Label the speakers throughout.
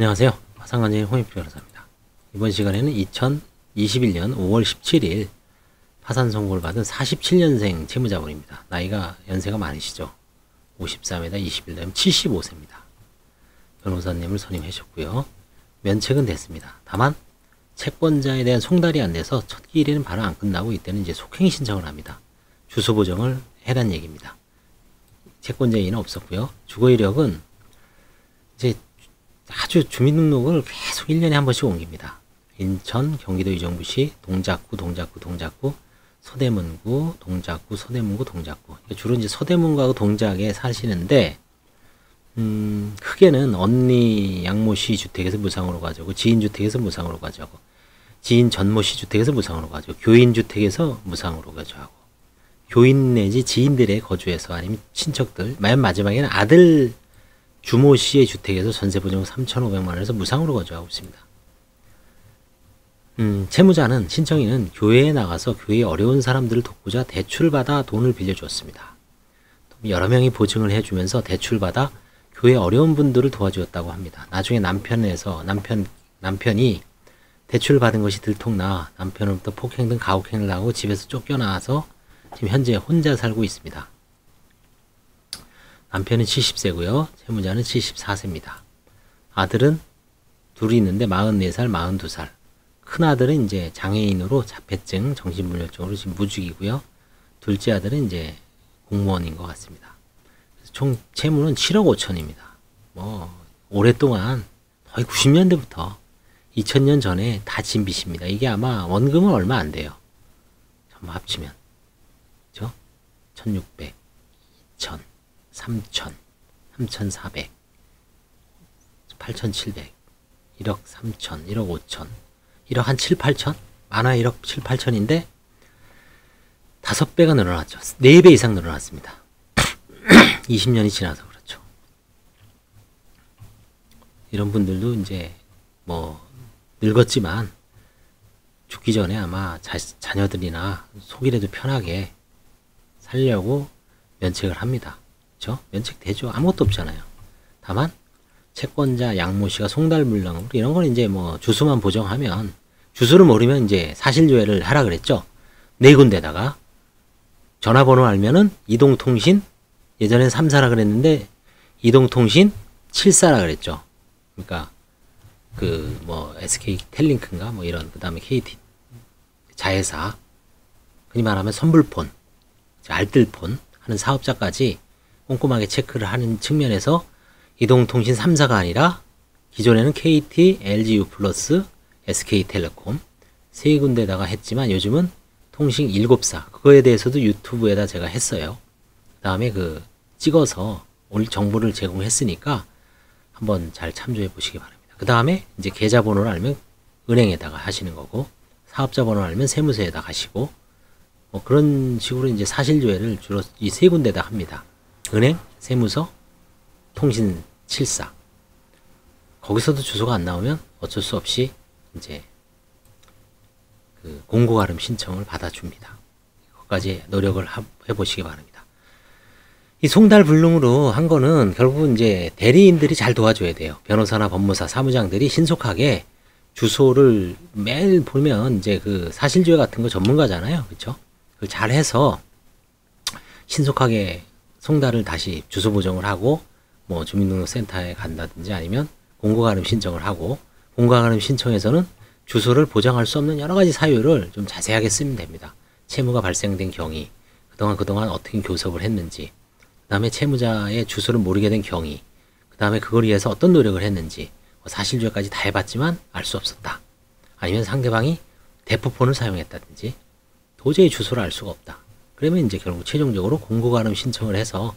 Speaker 1: 안녕하세요. 화상관제인 홍익표 변호사입니다. 이번 시간에는 2021년 5월 17일 파산 선고를 받은 47년생 채무자분입니다. 나이가 연세가 많으시죠? 53에다 21 되면 75세입니다. 변호사님을 선임해 주셨고요. 면책은 됐습니다. 다만 채권자에 대한 송달이 안 돼서 첫 기일에는 바로 안 끝나고 이때는 이제 속행 신청을 합니다. 주소 보정을 해란 얘기입니다. 채권자인은 없었고요. 주거 이력은 이제 아주 주민등록을 계속 1년에 한 번씩 옮깁니다. 인천, 경기도 의정부시, 동작구, 서대문구, 동작구. 주로 이제 서대문구하고 동작에 사시는데, 크게는 언니 양모씨 주택에서 무상으로 가져오고, 지인 주택에서 무상으로 가져오고, 지인 전모씨 주택에서 무상으로 가져오고, 교인 주택에서 무상으로 가져오고, 교인 내지 지인들의 거주에서 아니면 친척들, 맨 마지막에는 아들 주모 씨의 주택에서 전세보증 3,500만 원에서 무상으로 거주하고 있습니다. 채무자는, 신청인은 교회에 나가서 교회에 어려운 사람들을 돕고자 대출을 받아 돈을 빌려주었습니다. 여러 명이 보증을 해주면서 대출을 받아 교회 어려운 분들을 도와주었다고 합니다. 나중에 남편이 대출을 받은 것이 들통나 남편으로부터 폭행 등 가혹행위를 하고 집에서 쫓겨나와서 지금 현재 혼자 살고 있습니다. 남편은 70세고요. 채무자는 74세입니다. 아들은 둘이 있는데 44살, 42살. 큰아들은 이제 장애인으로 자폐증, 정신분열증으로 지금 무직이고요. 둘째 아들은 이제 공무원인 것 같습니다. 총 채무는 7억 5천입니다. 오랫동안 거의 90년대부터 2000년 전에 다 진 빚입니다. 이게 아마 원금은 얼마 안 돼요. 전부 합치면. 그죠? 1600, 2000. 3,000, 3,400, 8,700, 1억 3천, 1억 5천, 1억 한 7, 8천? 많아 1억 7, 8천인데 5배가 늘어났죠. 4배 이상 늘어났습니다. 20년이 지나서 그렇죠. 이런 분들도 이제 늙었지만 죽기 전에 아마 자녀들이나 속이라도 편하게 살려고 면책을 합니다. 그렇죠? 면책되죠. 아무것도 없잖아요. 다만 채권자 양모씨가 송달불능으로 이런 건 이제 주소만 보정하면, 주소를 모르면 이제 사실조회를 하라 그랬죠. 4군데다가 전화번호 알면은 이동통신, 예전엔 3사라 그랬는데 이동통신 7사라 그랬죠. 그러니까 SK텔링크인가 이런, 그 다음에 KT 자회사, 흔히 말하면 선불폰, 알뜰폰 하는 사업자까지 꼼꼼하게 체크를 하는 측면에서 이동통신 3사가 아니라 기존에는 KT, LGU+, SK텔레콤 3군데다가 했지만 요즘은 통신 7사, 그거에 대해서도 유튜브에다 제가 했어요. 그 다음에 찍어서 올 정보를 제공했으니까 한번 잘 참조해 보시기 바랍니다. 그 다음에 이제 계좌번호를 알면 은행에다가 하시는 거고, 사업자 번호를 알면 세무서에다 가시고, 그런 식으로 이제 사실조회를 주로 이 3군데다 합니다. 은행, 세무서, 통신 7사. 거기서도 주소가 안 나오면 어쩔 수 없이 이제 공고가름 신청을 받아줍니다. 그것까지 노력을 해보시기 바랍니다. 이 송달불능으로 한 거는 결국은 이제 대리인들이 잘 도와줘야 돼요. 변호사나 법무사, 사무장들이 신속하게 주소를 매일 보면 이제 사실조회 같은 거 전문가잖아요. 그렇죠? 그걸 잘 해서 신속하게 송달을 다시 주소 보정을 하고 주민등록센터에 간다든지 아니면 공고가름 신청을 하고, 공고가름 신청에서는 주소를 보정할 수 없는 여러 가지 사유를 좀 자세하게 쓰면 됩니다. 채무가 발생된 경위, 그동안 어떻게 교섭을 했는지, 그 다음에 채무자의 주소를 모르게 된 경위, 그 다음에 그걸 위해서 어떤 노력을 했는지, 사실조회까지 다 해봤지만 알 수 없었다. 아니면 상대방이 대포폰을 사용했다든지 도저히 주소를 알 수가 없다. 그러면 이제 결국 최종적으로 공고가름 신청을 해서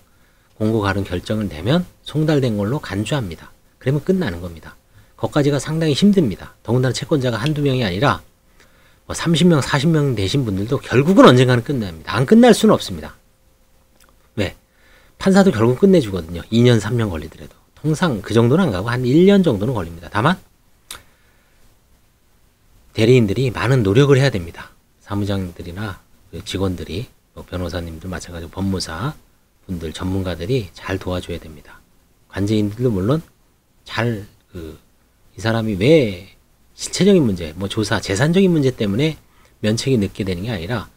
Speaker 1: 공고가름 결정을 내면 송달된 걸로 간주합니다. 그러면 끝나는 겁니다. 거기까지가 상당히 힘듭니다. 더군다나 채권자가 한두 명이 아니라 30명, 40명 되신 분들도 결국은 언젠가는 끝납니다. 안 끝날 수는 없습니다. 왜? 판사도 결국 끝내주거든요. 2년, 3년 걸리더라도. 통상 그 정도는 안 가고 한 1년 정도는 걸립니다. 다만 대리인들이 많은 노력을 해야 됩니다. 사무장들이나 직원들이, 변호사님들 마찬가지로 법무사 분들, 전문가들이 잘 도와줘야 됩니다. 관제인들도 물론 잘 이 사람이 왜 실체적인 문제, 뭐 조사, 재산적인 문제 때문에 면책이 늦게 되는 게 아니라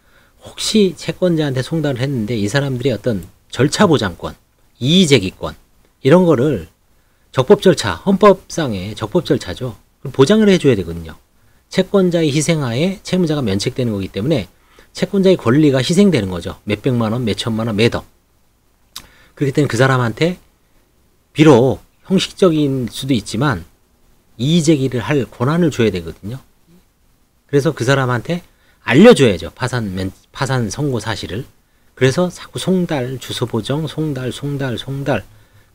Speaker 1: 혹시 채권자한테 송달을 했는데 이 사람들이 어떤 절차 보장권, 이의제기권 이런 거를 적법 절차, 헌법상의 적법 절차죠. 보장을 해줘야 되거든요. 채권자의 희생하에 채무자가 면책되는 거기 때문에 채권자의 권리가 희생되는 거죠. 몇백만 원, 몇천만 원, 몇억. 그렇기 때문에 그 사람한테 비록 형식적인 수도 있지만 이의제기를 할 권한을 줘야 되거든요. 그래서 그 사람한테 알려줘야죠. 파산 선고 사실을. 그래서 자꾸 송달, 주소 보정, 송달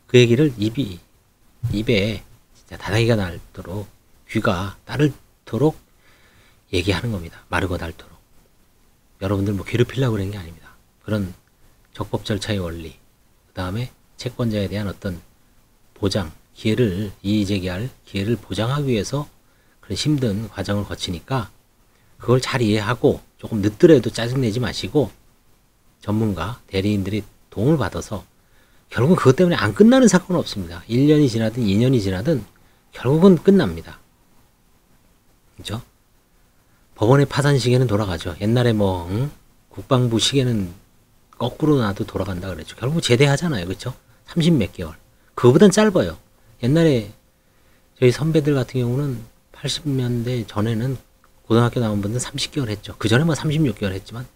Speaker 1: 그 얘기를 입에 진짜 다다기가 닳도록 귀가 따르도록 얘기하는 겁니다. 마르고 닳도록. 여러분들 뭐 괴롭히려고 그런 게 아닙니다. 그런 적법 절차의 원리, 그 다음에 채권자에 대한 어떤 보장, 기회를, 이의제기할 기회를 보장하기 위해서 그런 힘든 과정을 거치니까 그걸 잘 이해하고 조금 늦더라도 짜증내지 마시고 전문가, 대리인들이 도움을 받아서 결국은 그것 때문에 안 끝나는 사건은 없습니다. 1년이 지나든 2년이 지나든 결국은 끝납니다. 그죠? 법원의 파산 시계는 돌아가죠. 옛날에 국방부 시계는 거꾸로 놔도 돌아간다 그랬죠. 결국 제대하잖아요. 그렇죠? 30 몇 개월. 그거보단 짧아요. 옛날에 저희 선배들 같은 경우는 80년대 전에는 고등학교 나온 분들은 30개월 했죠. 그 전에 36개월 했지만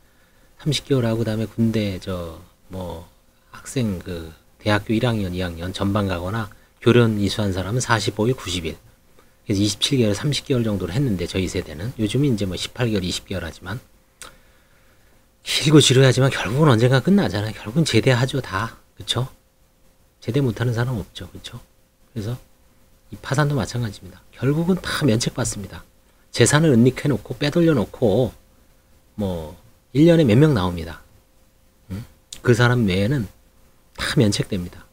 Speaker 1: 30개월 하고 그다음에 군대 학생 대학교 1학년, 2학년 전반 가거나 교련 이수한 사람은 45일, 90일. 그래서 27개월, 30개월 정도를 했는데 저희 세대는 요즘은 이제 18개월, 20개월 하지만 길고 지루하지만 결국은 언젠가 끝나잖아요. 결국은 제대하죠, 다. 그쵸? 제대 못하는 사람 없죠. 그쵸? 그래서 이 파산도 마찬가지입니다. 결국은 다 면책받습니다. 재산을 은닉해놓고 빼돌려놓고 1년에 몇 명 나옵니다. 그 사람 외에는 다 면책됩니다.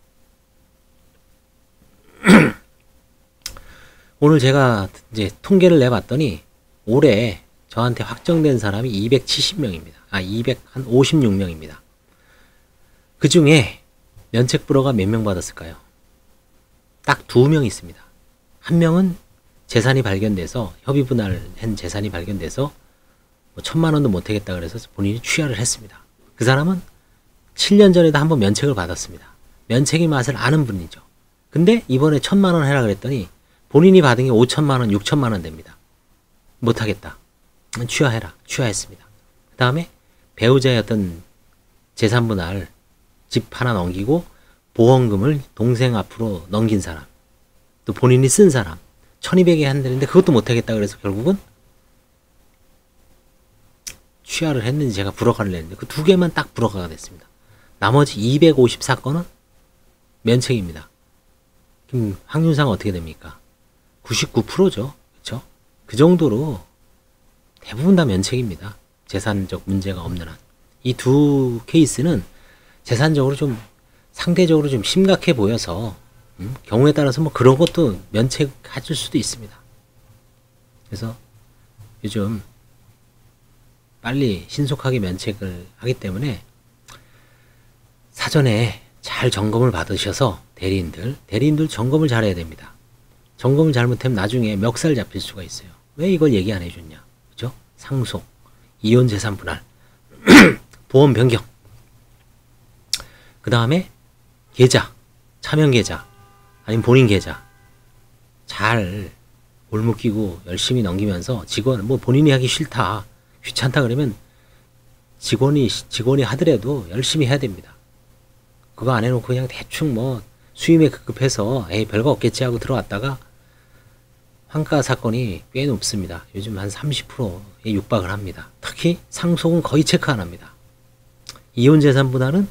Speaker 1: 오늘 제가 이제 통계를 내봤더니 올해 저한테 확정된 사람이 270명입니다. 256명입니다. 그 중에 면책 불허가 몇 명 받았을까요? 딱 2명 있습니다. 한 명은 재산이 발견돼서 협의분할한 재산이 발견돼서 1,000만 원도 못 하겠다 그래서 본인이 취하를 했습니다. 그 사람은 7년 전에도 한번 면책을 받았습니다. 면책의 맛을 아는 분이죠. 근데 이번에 1,000만 원 해라 그랬더니 본인이 받은 게 5천만 원, 6천만 원 됩니다. 못 하겠다. 취하해라. 취하했습니다. 그 다음에 배우자의 어떤 재산 분할 집 하나 넘기고 보험금을 동생 앞으로 넘긴 사람, 또 본인이 쓴 사람 1200에 한다는데 그것도 못하겠다 그래서 결국은 취하를 했는지 제가 불허가를 냈는데 그 2개만 딱 불허가가 됐습니다. 나머지 254건은 면책입니다. 그럼 확률상 어떻게 됩니까? 99%죠. 그렇죠? 그 정도로 대부분 다 면책입니다. 재산적 문제가 없는 한. 이 2 케이스는 재산적으로 좀 상대적으로 좀 심각해 보여서 경우에 따라서 그런 것도 면책해줄 수도 있습니다. 그래서 요즘 빨리 신속하게 면책을 하기 때문에 사전에 잘 점검을 받으셔서 대리인들 점검을 잘 해야 됩니다. 점검을 잘못하면 나중에 멱살 잡힐 수가 있어요. 왜 이걸 얘기 안 해줬냐? 그죠? 상속, 이혼 재산 분할, 보험 변경, 그 다음에 계좌, 차명 계좌, 아니면 본인 계좌 잘 올무 끼고 열심히 넘기면서 직원 본인이 하기 싫다, 귀찮다 그러면 직원이 하더라도 열심히 해야 됩니다. 그거 안 해놓고 그냥 대충 수임에 급급해서 별거 없겠지 하고 들어왔다가 환가 사건이 꽤 높습니다. 요즘 한 30%에 육박을 합니다. 특히 상속은 거의 체크 안 합니다. 이혼재산 분할도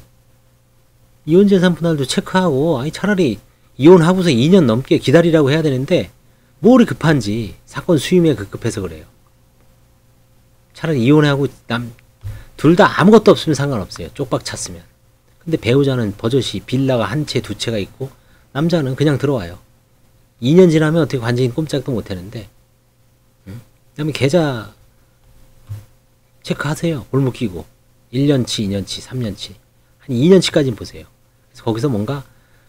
Speaker 1: 체크하고 차라리 이혼하고서 2년 넘게 기다리라고 해야 되는데 뭘 급한지 사건 수임에 급급해서 그래요. 차라리 이혼하고 둘 다 아무것도 없으면 상관없어요. 쪽박 찼으면. 근데 배우자는 버젓이 빌라가 한 채, 두 채가 있고 남자는 그냥 들어와요. 2년 지나면 어떻게 관제인 꼼짝도 못 하는데 그다음에 계좌 체크하세요. 골목 끼고 1년치, 2년치, 3년치 한 2년치까지는 보세요. 그래서 거기서 뭔가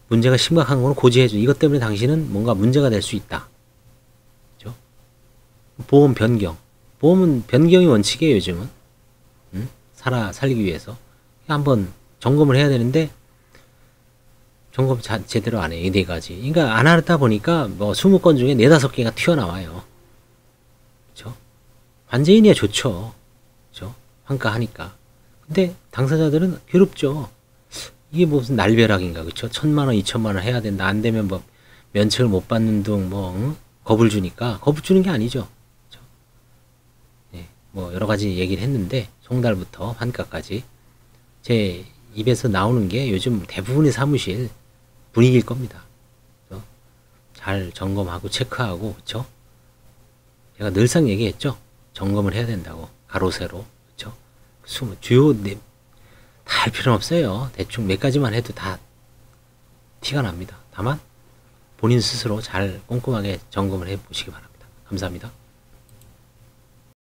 Speaker 1: 문제가 심각한 거는 고지해줘. 이것 때문에 당신은 뭔가 문제가 될 수 있다. 보험 변경. 보험은 변경이 원칙이에요, 요즘은. 응? 살기 위해서. 한번 점검을 해야 되는데, 점검 제대로 안 해, 이 네 가지. 그러니까 안 하다 보니까 뭐 20건 중에 4, 5개가 튀어나와요. 그쵸? 관제인이야 좋죠. 그쵸? 환가하니까. 근데 당사자들은 괴롭죠. 이게 무슨 날벼락인가, 그쵸? 1,000만 원, 2천만 원 해야 된다. 안 되면 뭐 면책을 못 받는 등 뭐, 응? 겁을 주니까. 겁을 주는 게 아니죠. 그쵸? 네, 뭐 여러 가지 얘기를 했는데, 송달부터 환가까지. 제 입에서 나오는 게 요즘 대부분의 사무실 분위기일 겁니다. 그래서 잘 점검하고 체크하고, 그쵸? 제가 늘상 얘기했죠. 점검을 해야 된다고. 가로, 세로. 그쵸? 주요, 다 할 필요는 없어요. 대충 몇 가지만 해도 다 티가 납니다. 다만, 본인 스스로 잘 꼼꼼하게 점검을 해 보시기 바랍니다. 감사합니다.